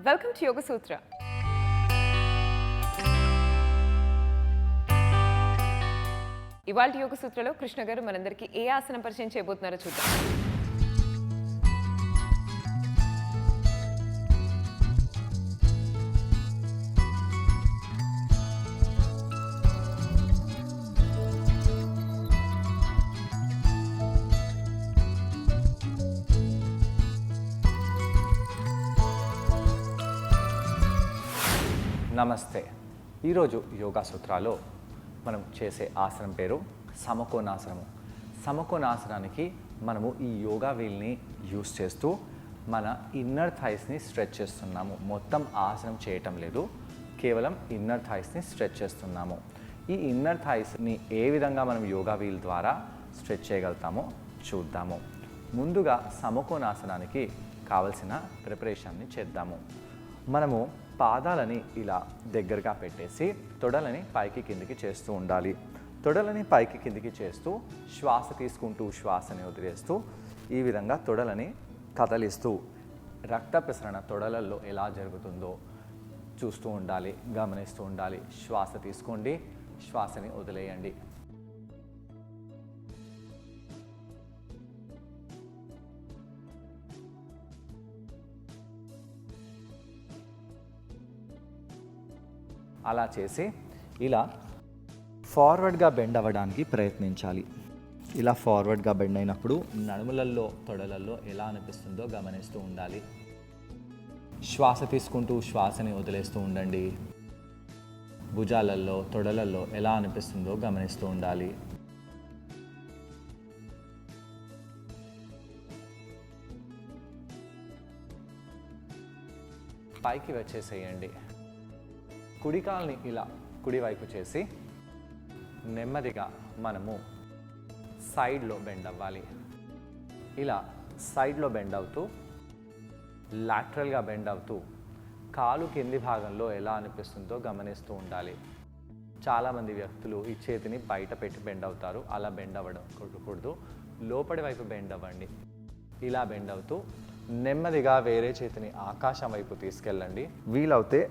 Welcome to యోగ సూత్ర. ఇవాళ యోగ సూత్రలో కృష్ణ గారు మనందరికీ ఏ ఆసనం పరిచయం చేయబోతున్నారో చూద్దాం. నమస్తే. ఈరోజు యోగా సూత్రాలో మనం చేసే ఆసనం పేరు సమకోణాసనము. సమకోణాసనానికి మనము ఈ యోగా వీల్ని యూస్ చేస్తూ మన ఇన్నర్ థైస్ని స్ట్రెచ్ చేస్తున్నాము. మొత్తం ఆసనం చేయటం లేదు, కేవలం ఇన్నర్ థైస్ని స్ట్రెచ్ చేస్తున్నాము. ఈ ఇన్నర్ థైస్ని ఏ విధంగా మనం యోగా వీల్ ద్వారా స్ట్రెచ్ చేయగలుగుతామో చూద్దాము. ముందుగా సమకోణాసనానికి కావలసిన ప్రిపరేషన్ని చేద్దాము. మనము పాదాలని ఇలా దగ్గరగా పెట్టేసి తొడలని పైకి కిందికి చేస్తూ ఉండాలి. తొడలని పైకి కిందికి చేస్తూ శ్వాస తీసుకుంటూ శ్వాసని వదిలేస్తూ ఈ విధంగా తొడలని కదలిస్తూ రక్త ప్రసరణ తొడలలో ఎలా జరుగుతుందో చూస్తూ ఉండాలి, గమనిస్తూ ఉండాలి. శ్వాస తీసుకోండి, శ్వాసని వదిలేయండి. అలా చేసి ఇలా ఫార్వర్డ్గా బెండ్ అవ్వడానికి ప్రయత్నించాలి. ఇలా ఫార్వర్డ్గా బెండ్ అయినప్పుడు నడుములలో తొడలలో ఎలా అనిపిస్తుందో గమనిస్తూ ఉండాలి. శ్వాస తీసుకుంటూ శ్వాసని వదిలేస్తూ ఉండండి. భుజాలలో తొడలలో ఎలా అనిపిస్తుందో గమనిస్తూ ఉండాలి. పైకి వచ్చేసేయండి. కుడి కాల్ని ఇలా కుడివైపు చేసి నెమ్మదిగా మనము సైడ్లో బెండ్ అవ్వాలి. ఇలా సైడ్లో బెండ్ అవుతూ లాటరల్గా బెండ్ అవుతూ కాలు కింది భాగంలో ఎలా అనిపిస్తుందో గమనిస్తూ ఉండాలి. చాలామంది వ్యక్తులు ఈ చేతిని బయట పెట్టి బెండ్ అవుతారు. అలా బెండ్ అవ్వడం కూడదు. లోపలి వైపు బెండ్ అవ్వండి. ఇలా బెండ్ అవుతూ నెమ్మదిగా వేరే చేతిని ఆకాశం వైపు తీసుకెళ్ళండి. వీలవుతే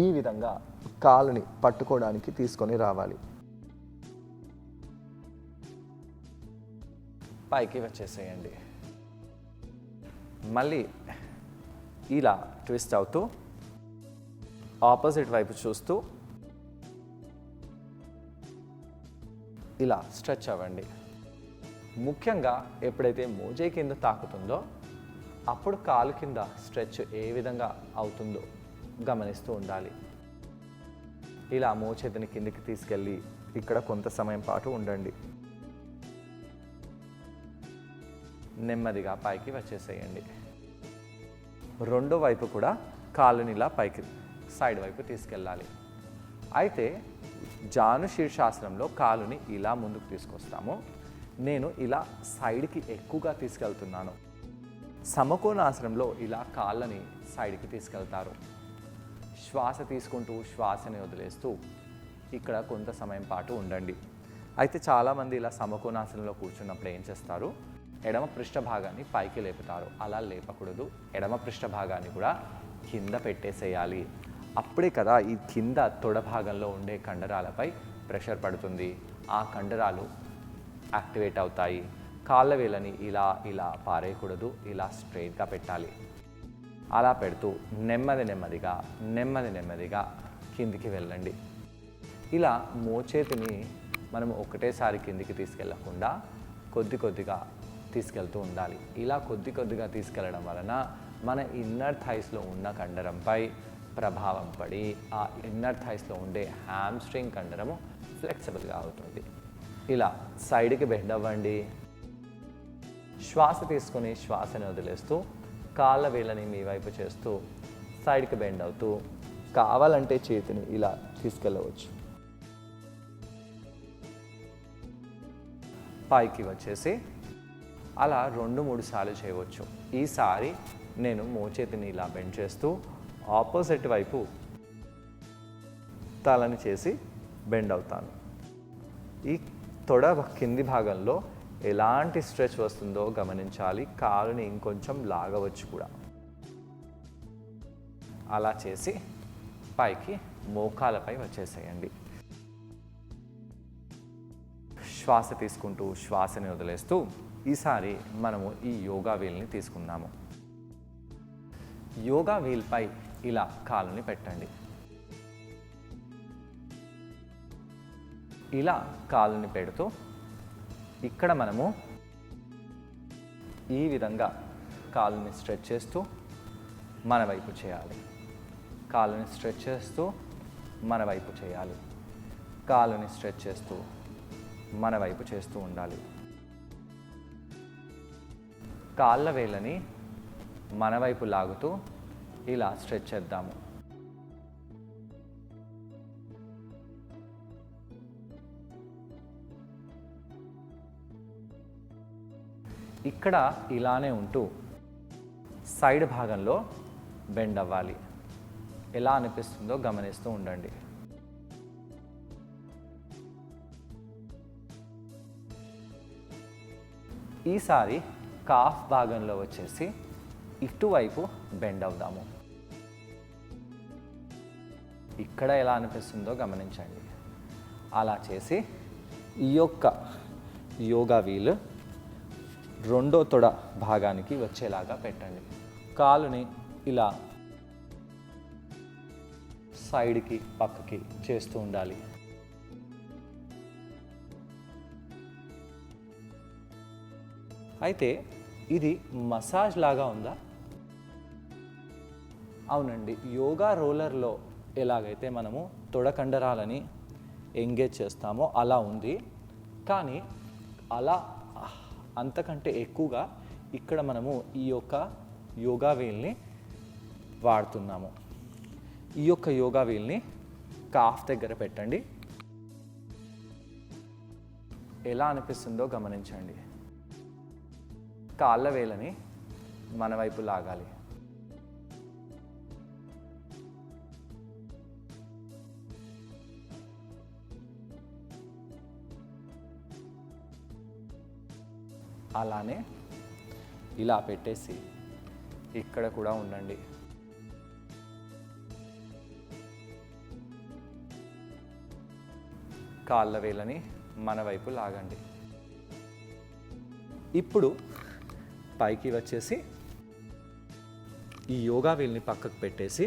ఈ విధంగా కాలుని పట్టుకోవడానికి తీసుకొని రావాలి. పైకి వచ్చేసేయండి. మళ్ళీ ఇలా ట్విస్ట్ అవుతూ ఆపోజిట్ వైపు చూస్తూ ఇలా స్ట్రెచ్ అవ్వండి. ముఖ్యంగా ఎప్పుడైతే మోజే కింద తాకుతుందో అప్పుడు కాలు కింద స్ట్రెచ్ ఏ విధంగా అవుతుందో గమనిస్తూ ఉండాలి. ఇలా మోచేతిని కిందికి తీసుకెళ్ళి ఇక్కడ కొంత సమయం పాటు ఉండండి. నెమ్మదిగా పైకి వచ్చేసేయండి. రెండో వైపు కూడా కాలుని ఇలా పైకి సైడ్ వైపు తీసుకెళ్ళాలి. అయితే జాను శీర్షాసనంలో కాలుని ఇలా ముందుకు తీసుకొస్తాము. నేను ఇలా సైడ్కి ఎక్కువగా తీసుకెళ్తున్నాను. సమకోణాసనంలో ఇలా కాళ్ళని సైడ్కి తీసుకెళ్తారు. శ్వాస తీసుకుంటూ శ్వాసని వదిలేస్తూ ఇక్కడ కొంత సమయం పాటు ఉండండి. అయితే చాలామంది ఇలా సమకోణాసనంలో కూర్చున్నప్పుడు ఏం చేస్తారు, ఎడమ పృష్ఠ భాగాన్ని పైకి లేపుతారు. అలా లేపకూడదు. ఎడమ పృష్ఠ భాగాన్ని కూడా కింద పెట్టేసేయాలి. అప్పుడే కదా ఈ కింద తొడ భాగంలో ఉండే కండరాలపై ప్రెషర్ పడుతుంది. ఆ కండరాలు యాక్టివేట్ అవుతాయి. కాళ్ళ వేళ్ళని ఇలా ఇలా పారేయకూడదు. ఇలా స్ట్రైట్గా పెట్టాలి. అలా పెడుతూ నెమ్మదిగా కిందికి వెళ్ళండి. ఇలా మోచేతిని మనము ఒకటేసారి కిందికి తీసుకెళ్లకుండా కొద్దిగా తీసుకెళ్తూ ఉండాలి. ఇలా కొద్దిగా తీసుకెళ్ళడం వలన మన ఇన్నర్ థైస్లో ఉన్న కండరంపై ప్రభావం పడి ఆ ఇన్నర్ థైస్లో ఉండే హ్యామ్స్ట్రింగ్ కండరము ఫ్లెక్సిబుల్గా అవుతుంది. ఇలా సైడ్కి బెండ్ అవ్వండి. శ్వాస తీసుకొని శ్వాసని వదిలేస్తూ కాళ్ళ వేళ్ళని మీ వైపు చేస్తూ సైడ్కి బెండ్ అవుతూ కావాలంటే చేతిని ఇలా తీసుకెళ్ళవచ్చు. పైకి వచ్చేసి అలా 2-3 సార్లు చేయవచ్చు. ఈసారి నేను మోచేతిని ఇలా బెండ్ చేస్తూ ఆపోజిట్ వైపు తలని చేసి బెండ్ అవుతాను. ఈ తొడ కింది భాగంలో ఎలాంటి స్ట్రెచ్ వస్తుందో గమనించాలి. కాలుని ఇంకొంచెం లాగవచ్చు కూడా. అలా చేసి పైకి మోకాలపై వచ్చేసేయండి. శ్వాస తీసుకుంటూ శ్వాసని వదిలేస్తూ ఈసారి మనము ఈ యోగా వీల్ని తీసుకుందాము. యోగా వీల్పై ఇలా కాలుని పెట్టండి. ఇలా కాలుని పెడుతూ ఇక్కడ మనము ఈ విధంగా కాలుని స్ట్రెచ్ చేస్తూ మన వైపు చేయాలి. కాలుని స్ట్రెచ్ చేస్తూ మన వైపు చేయాలి. కాలుని స్ట్రెచ్ చేస్తూ మన వైపు చేస్తూ ఉండాలి. కాళ్ళ వేళ్ళని మన వైపు లాగుతూ ఇలా స్ట్రెచ్ చేద్దాము. ఇక్కడ ఇలానే ఉంటూ సైడ్ భాగంలో బెండ్ అవ్వాలి. ఎలా అనిపిస్తుందో గమనిస్తూ ఉండండి. ఈసారి కాఫ్ భాగంలో వచ్చేసి ఇటువైపు బెండ్ అవుదాము. ఇక్కడ ఎలా అనిపిస్తుందో గమనించండి. అలా చేసి ఈ యొక్క యోగా వీల్ రెండో తొడ భాగానికి వచ్చేలాగా పెట్టండి. కాలుని ఇలా సైడ్కి పక్కకి చేస్తూ ఉండాలి. అయితే ఇది మసాజ్ లాగా ఉందా? అవునండి. యోగా రోలర్లో ఎలాగైతే మనము తొడ కండరాలని ఎంగేజ్ చేస్తామో అలా ఉంది. కానీ అలా అంతకంటే ఎక్కువగా ఇక్కడ మనము ఈ యొక్క యోగా వీల్ని వాడుతున్నాము. ఈ యొక్క యోగా వీల్ని కాఫ్ దగ్గర పెట్టండి. ఎలా అనిపిస్తుందో గమనించండి. కాళ్ళ వేలని మన వైపు లాగాలి. అలానే ఇలా పెట్టేసి ఇక్కడ కూడా ఉండండి. కాళ్ళ వేలని మన వైపు లాగండి. ఇప్పుడు పైకి వచ్చేసి ఈ యోగా వేల్ని పక్కకు పెట్టేసి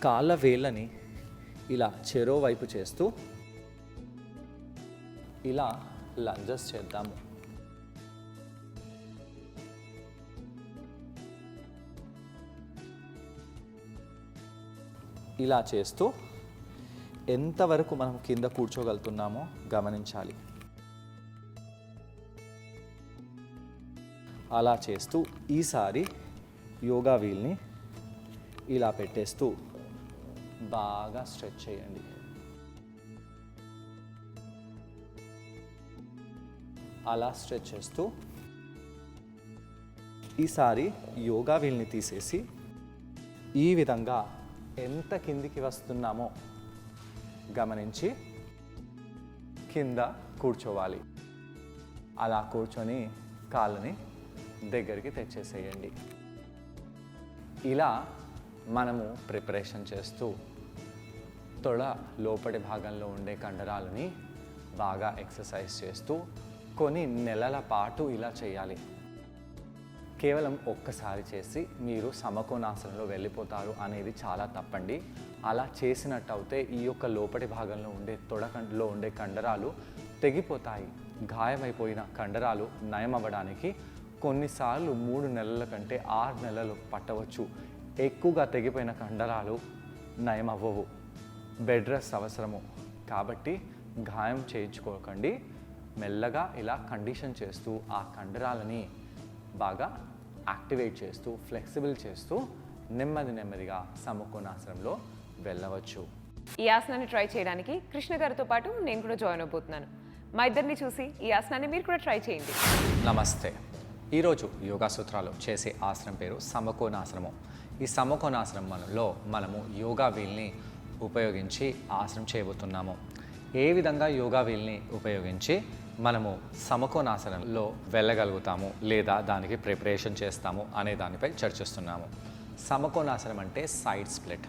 కాళ్ళ వేళ్ళని ఇలా చెరో వైపు చేస్తూ ఇలా లంజెస్ చేద్దాము. ఇలా చేస్తూ ఎంతవరకు మనం కింద కూర్చోగలుగుతున్నామో గమనించాలి. అలా చేస్తూ ఈసారి యోగా వీల్ని ఇలా పెట్టేస్తూ బాగా స్ట్రెచ్ చేయండి. అలా స్ట్రెచ్ చేస్తూ ఈసారి యోగా వీల్ని తీసేసి ఈ విధంగా ఎంత కిందికి వస్తున్నామో గమనించి కింద కూర్చోవాలి. అలా కూర్చొని కాళ్ళని దగ్గరికి తెచ్చేసేయండి. ఇలా మనము ప్రిపరేషన్ చేస్తూ తొడ లోపటి భాగంలో ఉండే కండరాలని బాగా ఎక్సర్సైజ్ చేస్తూ కొన్ని నెలల పాటు ఇలా చేయాలి. కేవలం ఒక్కసారి చేసి మీరు సమకోణాసనంలో వెళ్ళిపోతారు అనేది చాలా తప్పండి. అలా చేసినట్టయితే ఈ యొక్క లోపటి భాగంలో ఉండే తొడకంలో ఉండే కండరాలు తెగిపోతాయి. గాయమైపోయిన కండరాలు నయమవ్వడానికి కొన్నిసార్లు 3 నెలల కంటే 6 నెలలు పట్టవచ్చు. ఎక్కువగా తెగిపోయిన కండరాలు నయమవ్వవు. బెడ్ రెస్ట్ అవసరము. కాబట్టి గాయం చేయించుకోకండి. మెల్లగా ఇలా కండిషన్ చేస్తూ ఆ కండరాలని బాగా యాక్టివేట్ చేస్తూ ఫ్లెక్సిబుల్ చేస్తూ నెమ్మదిగా సమకోణాసనంలో వెళ్ళవచ్చు. ఈ ఆసనాన్ని ట్రై చేయడానికి కృష్ణ గారితో పాటు నేను కూడా జాయిన్ అవబోతున్నాను. మా ఇద్దరిని చూసి ఈ ఆసనాన్ని మీరు కూడా ట్రై చేయండి. నమస్తే. ఈరోజు యోగా సూత్రాలు చేసే ఆసనం పేరు సమకోణాసనము. ఈ సమకోణాసనంలో మనము యోగా వీల్ని ఉపయోగించి ఆసనం చేయబోతున్నాము. ఏ విధంగా యోగా వీల్ని ఉపయోగించి మనము సమకోణాసనంలో వెళ్ళగలుగుతాము లేదా దానికి ప్రిపరేషన్ చేస్తాము అనే దానిపై చర్చిస్తున్నాము. సమకోణాసనం అంటే సైడ్ స్ప్లిట్.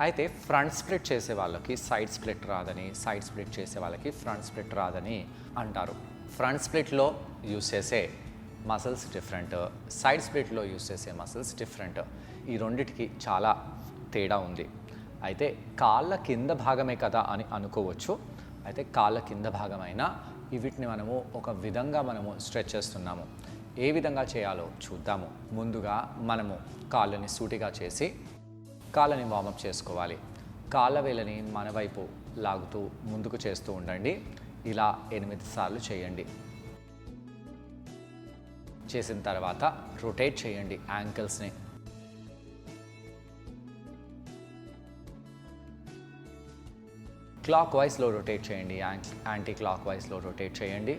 అయితే ఫ్రంట్ స్ప్లిట్ చేసే వాళ్ళకి సైడ్ స్ప్లిట్ రాదని, సైడ్ స్ప్లిట్ చేసే వాళ్ళకి ఫ్రంట్ స్ప్లిట్ రాదని అంటారు. ఫ్రంట్ స్ప్లిట్లో యూస్ చేసే మసిల్స్ డిఫరెంట్, సైడ్ స్ప్లిట్లో యూస్ చేసే మసిల్స్ డిఫరెంట్. ఈ రెండిటికి చాలా తేడా ఉంది. అయితే కాళ్ళ కింద భాగమే కదా అని అనుకోవచ్చు. అయితే కాళ్ళ కింద భాగమైనా వీటిని మనము ఒక విధంగా మనము స్ట్రెచ్ చేస్తున్నాము. ఏ విధంగా చేయాలో చూద్దాము. ముందుగా మనము కాళ్ళని సూటిగా చేసి కాళ్ళని వార్మప్ చేసుకోవాలి. కాళ్ళ వేలని మన వైపు లాగుతూ ముందుకు చేస్తూ ఉండండి. ఇలా 8 సార్లు చేయండి. చేసిన తర్వాత రొటేట్ చేయండి యాంకిల్స్ని. క్లాక్ వైజ్లో రొటేట్ చేయండి, యాంటీ క్లాక్ వైజ్లో రొటేట్ చేయండి.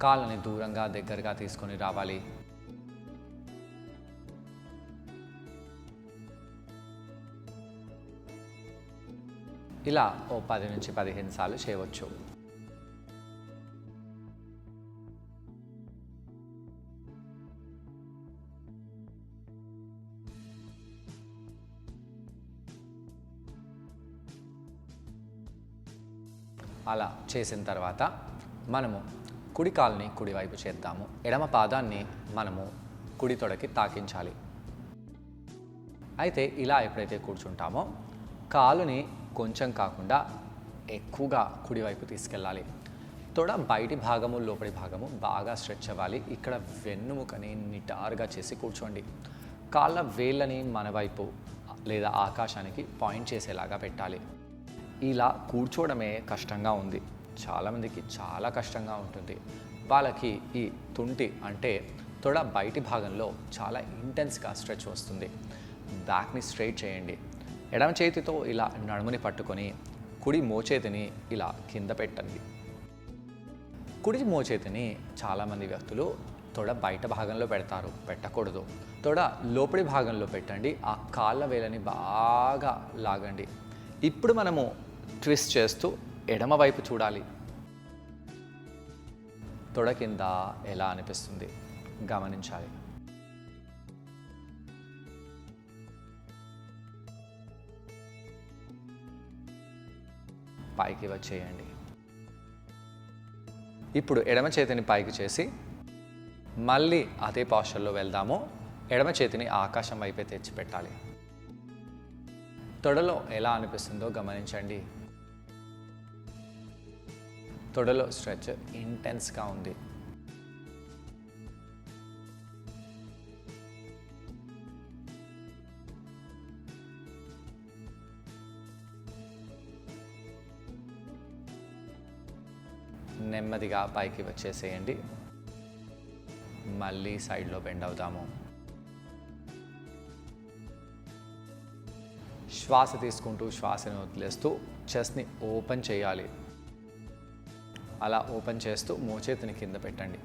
కాళ్ళని దూరంగా దగ్గరగా తీసుకొని రావాలి. ఇలా ఓ 10 నుంచి 15 సార్లు చేయవచ్చు. అలా చేసిన తర్వాత మనము కుడి కాలుని కుడివైపు చేద్దాము. ఎడమ పాదాన్ని మనము కుడి తొడకి తాకించాలి. అయితే ఇలా ఎప్పుడైతే కూర్చుంటామో కాలుని కొంచెం కాకుండా ఎక్కువగా కుడివైపు తీసుకెళ్ళాలి. తొడ బయటి భాగము లోపలి భాగము బాగా స్ట్రెచ్ అవ్వాలి. ఇక్కడ వెన్నుముకని నిటారుగా చేసి కూర్చోండి. కాళ్ళ వేళ్ళని మన వైపు లేదా ఆకాశానికి పాయింట్ చేసేలాగా పెట్టాలి. ఇలా కూర్చోవడమే కష్టంగా ఉంది. చాలామందికి చాలా కష్టంగా ఉంటుంది. వాళ్ళకి ఈ తుంటి అంటే తొడ బయటి భాగంలో చాలా ఇంటెన్స్గా స్ట్రెచ్ వస్తుంది. బ్యాక్ని స్ట్రైట్ చేయండి. ఎడమ చేతితో ఇలా నడుముని పట్టుకొని కుడి మోచేతిని ఇలా కింద పెట్టండి. కుడి మోచేతిని చాలామంది వ్యక్తులు తొడ బయట భాగంలో పెడతారు. పెట్టకూడదు. తొడ లోపలి భాగంలో పెట్టండి. ఆ కాళ్ళ వేలని బాగా లాగండి. ఇప్పుడు మనము ట్విస్ట్ చేస్తూ ఎడమ వైపు చూడాలి. తొడ కింద ఎలా అనిపిస్తుంది గమనించాలి. పైకి వచ్చేయండి. ఇప్పుడు ఎడమ చేతిని పైకి చేసి మళ్ళీ అదే పాస్చర్లో వెళ్దాము. ఎడమ చేతిని ఆకాశం వైపే తెచ్చిపెట్టాలి. తొడలో ఎలా అనిపిస్తుందో గమనించండి. తొడలో స్ట్రెచ్ ఇంటెన్స్గా ఉంది. నెమ్మదిగా పైకి వచ్చేసేయండి. మళ్ళీ సైడ్లో బెండ్ అవుదాము. శ్వాస తీసుకుంటూ శ్వాసను వదిలేస్తూ చెస్ట్ని ఓపెన్ చేయాలి. అలా ఓపెన్ చేస్తూ మోచేతిని కింద పెట్టండి.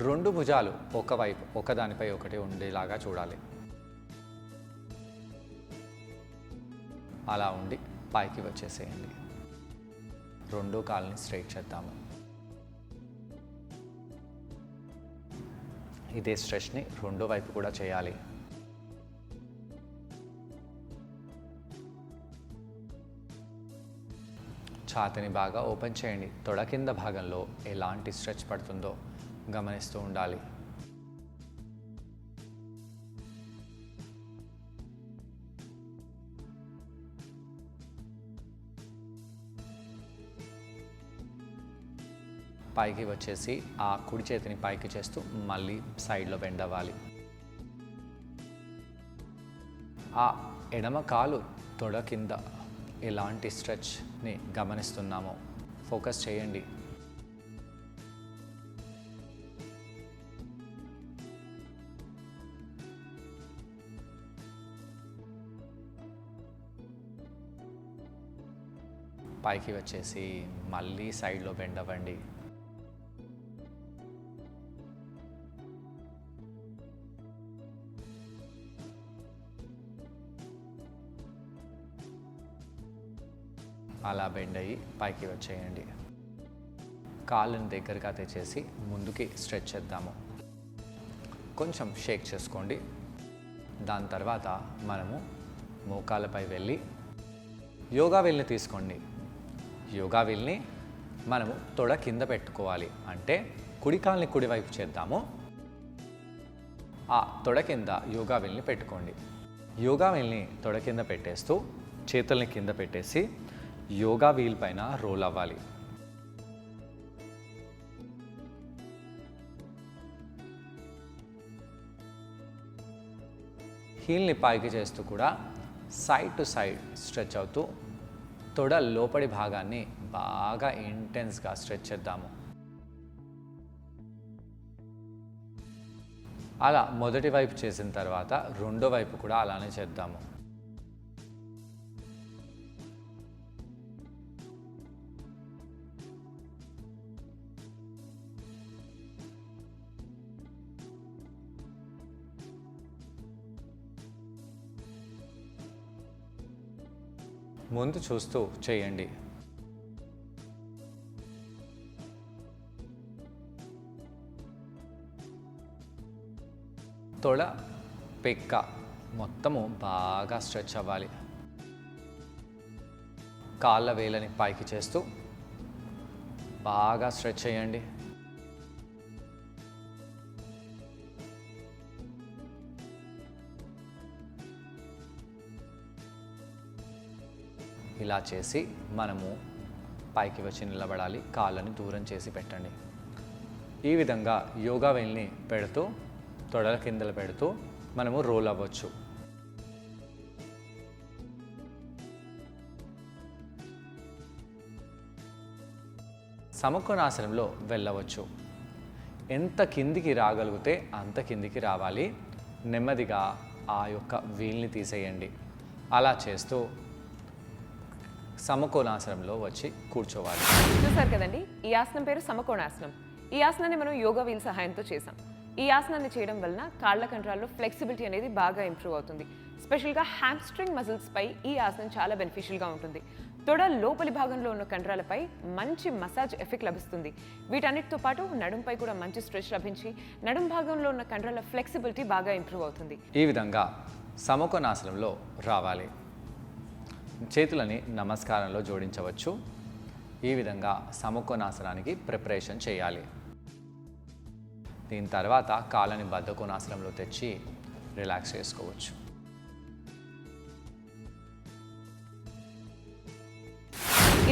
రెండు భుజాలు ఒకవైపు ఒకదానిపై ఒకటి ఉండేలాగా చూడాలి. అలా ఉండి పైకి వచ్చేసేయండి. రెండు కాళ్ళని స్ట్రైట్ చేద్దాము. ఇదే స్ట్రెచ్ని రెండో వైపు కూడా చేయాలి. ఛాతీని బాగా ఓపెన్ చేయండి. తొడ కింద భాగంలో ఎలాంటి స్ట్రెచ్ పడుతుందో గమనిస్తూ ఉండాలి. పైకి వచ్చేసి ఆ కుడి చేతిని పైకి చేస్తూ మళ్ళీ సైడ్లో బెండ్ అవ్వాలి. ఆ ఎడమ కాలు తొడ కింద ఎలాంటి స్ట్రెచ్ని గమనిస్తున్నామో ఫోకస్ చేయండి. పైకి వచ్చేసి మళ్ళీ సైడ్లో బెండ్ అవ్వండి. అలా బెండ్ అయ్యి పైకి వచ్చేయండి. కాళ్ళని దగ్గరగా తెచ్చేసి ముందుకి స్ట్రెచ్ చేద్దాము. కొంచెం షేక్ చేసుకోండి. దాని తర్వాత మనము మోకాళ్ళపై వెళ్ళి యోగా వీల్ని తీసుకోండి. యోగా వీల్ని మనము తొడ కింద పెట్టుకోవాలి. అంటే కుడి కాల్ని కుడివైపు చేద్దాము. ఆ తొడ కింద యోగా వీల్ని పెట్టుకోండి. యోగా వీల్ని తొడ కింద పెట్టేస్తూ చేతుల్ని కింద పెట్టేసి యోగా వీల్ పైన రోల్ అవ్వాలి. హీల్ని పైకి చేస్తూ కూడా సైడ్ టు సైడ్ స్ట్రెచ్ అవుతూ తొడ లోపడి భాగాన్ని బాగా ఇంటెన్స్గా స్ట్రెచ్ చేద్దాము. అలా మొదటి వైపు చేసిన తర్వాత రెండో వైపు కూడా అలానే చేద్దాము. ముందు చూస్తూ చేయండి. తొడ పెక్క మొత్తము బాగా స్ట్రెచ్ అవ్వాలి. కాళ్ళ వేలని పైకి చేస్తూ బాగా స్ట్రెచ్ చేయండి. ఇలా చేసి మనము పైకి వచ్చి నిలబడాలి. కాళ్ళని దూరం చేసి పెట్టండి. ఈ విధంగా యోగా వేల్ని పెడుతూ తొడల కిందలు పెడుతూ మనము రోల్ అవ్వచ్చు. సమకోణాసనంలో వెళ్ళవచ్చు. ఎంత కిందికి రాగలిగితే అంత కిందికి రావాలి. నెమ్మదిగా ఆ యొక్క వీల్ని తీసేయండి. అలా చేస్తూ సమకోణాసనంలో వచ్చి కూర్చోవాలి. చూసారు కదండి, ఈ ఆసనం పేరు సమకోణాసనం. ఈ ఆసనాన్ని మనం యోగా వీల్ సహాయంతో చేసాం. ఈ ఆసనాన్ని చేయడం వలన కాళ్ళ కండరాల్లో ఫ్లెక్సిబిలిటీ అనేది బాగా ఇంప్రూవ్ అవుతుంది. స్పెషల్గా హ్యామ్స్ట్రింగ్ మజిల్స్ పై ఈ ఆసనం చాలా బెనిఫిషియల్గా ఉంటుంది. తొడ లోపలి భాగంలో ఉన్న కండరాలపై మంచి మసాజ్ ఎఫెక్ట్ లభిస్తుంది. వీటన్నిటితో పాటు నడుంపై కూడా మంచి స్ట్రెచ్ లభించి నడుం భాగంలో ఉన్న కండరాల ఫ్లెక్సిబిలిటీ బాగా ఇంప్రూవ్ అవుతుంది. ఈ విధంగా సమకోణాసనంలో రావాలి. చేతులని నమస్కారంలో జోడించవచ్చు. ఈ విధంగా సమకోణాసనానికి ప్రిపరేషన్ చేయాలి. దీని తర్వాత కాళ్ళని బద్ధకోణాసనంలో తెచ్చి రిలాక్స్ చేసుకోవచ్చు.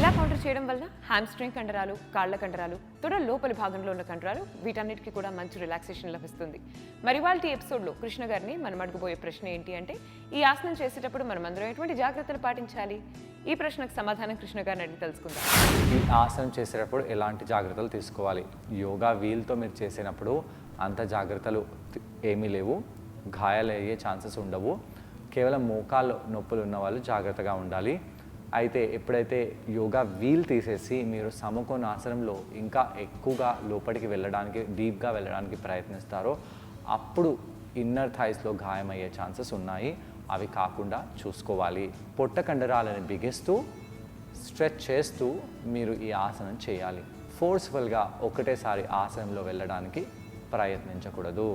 ఇలా కౌంటర్ చేయడం వల్ల హ్యామ్స్ట్రింగ్ కండరాలు, కాళ్ళ కండరాలు, తొడ లోపలి భాగంలో ఉన్న కండరాలు వీటన్నిటికీ కూడా మంచి రిలాక్సేషన్ లభిస్తుంది. మరి వాళ్ళ ఎపిసోడ్లో కృష్ణ గారిని మనం అడగబోయే ప్రశ్న ఏంటి అంటే, ఈ ఆసనం చేసేటప్పుడు మనం అందరం ఎటువంటి జాగ్రత్తలు పాటించాలి? ఈ ప్రశ్నకు సమాధానం కృష్ణ గారిని అడిగి తెలుసుకుందాం. ఈ ఆసనం చేసేటప్పుడు ఎలాంటి జాగ్రత్తలు తీసుకోవాలి? యోగా వీల్తో మీరు చేసినప్పుడు అంత జాగ్రత్తలు ఏమీ లేవు. గాయాలయ్యే ఛాన్సెస్ ఉండవు. కేవలం మోకాళ్ళు నొప్పులు ఉన్న వాళ్ళు జాగ్రత్తగా ఉండాలి. అయితే ఎప్పుడైతే యోగా వీల్ తీసేసి మీరు సమకోణాసనంలో ఇంకా ఎక్కువగా లోపలికి వెళ్ళడానికి, డీప్గా వెళ్ళడానికి ప్రయత్నిస్తారో అప్పుడు ఇన్నర్ థైస్లో గాయమయ్యే ఛాన్సెస్ ఉన్నాయి. అవి కాకుండా చూసుకోవాలి. పొట్ట కండరాలను బిగిస్తూ స్ట్రెచ్ చేస్తూ మీరు ఈ ఆసనం చేయాలి. ఫోర్స్ఫుల్గా ఒకటేసారి ఆసనంలో వెళ్ళడానికి ప్రయత్నించకూడదు.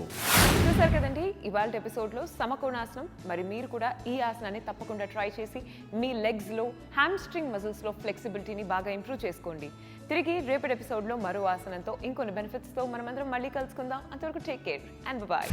చూసారు కదండి ఇవాళ ఎపిసోడ్లో సమకోణాసనం. మరి మీరు కూడా ఈ ఆసనాన్ని తప్పకుండా ట్రై చేసి మీ లెగ్స్లో, హ్యామ్స్ట్రింగ్ మజిల్స్లో ఫ్లెక్సిబిలిటీని బాగా ఇంప్రూవ్ చేసుకోండి. తిరిగి రేపటి ఎపిసోడ్లో మరో ఆసనంతో ఇంకొన్ని బెనిఫిట్స్తో మనమందరం మళ్ళీ కలుసుకుందాం. అంతవరకు టేక్ కేర్ అండ్ బాయ్.